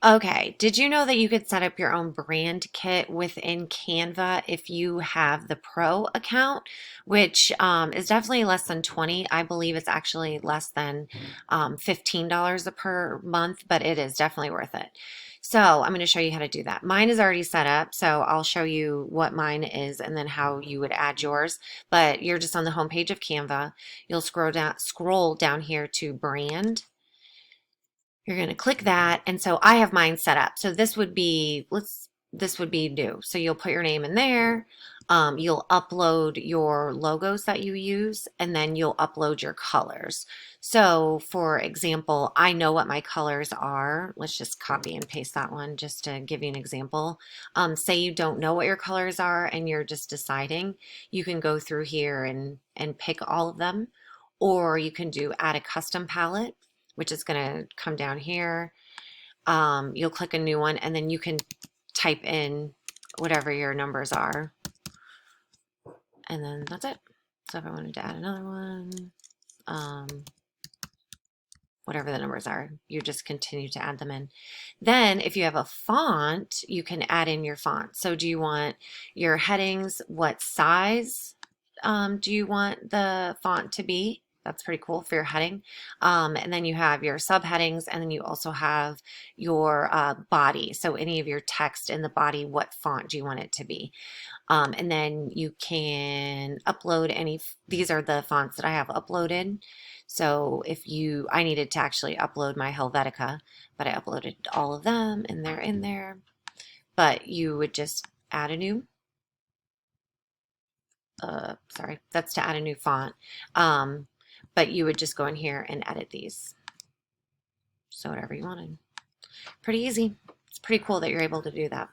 Okay, did you know that you could set up your own brand kit within Canva if you have the Pro account, which is definitely less than 20. I believe it's actually less than $15 per month, but it is definitely worth it. So I'm going to show you how to do that. Mine is already set up, so I'll show you what mine is and then how you would add yours. But you're just on the home page of Canva. You'll scroll down here to brand. You're going to click that. And so I have mine set up. So this would be new. So you'll put your name in there. You'll upload your logos that you use, and then you'll upload your colors. So for example, I know what my colors are. Let's just copy and paste that one just to give you an example. Say you don't know what your colors are and you're just deciding, you can go through here and pick all of them, or you can do add a custom palette, which is going to come down here. You'll click a new one and then you can type in whatever your numbers are. And then that's it. So if I wanted to add another one, um, whatever the numbers are, you just continue to add them in. Then if you have a font, you can add in your font. So do you want your headings? What size do you want the font to be? That's pretty cool for your heading. And then you have your subheadings, and then you also have your body. So any of your text in the body, what font do you want it to be? And then you can upload any, these are the fonts that I have uploaded. So I needed to actually upload my Helvetica, but I uploaded all of them and they're in there. But you would just add a new, sorry, that's to add a new font. But you would just go in here and edit these. So whatever you wanted. Pretty easy. It's pretty cool that you're able to do that.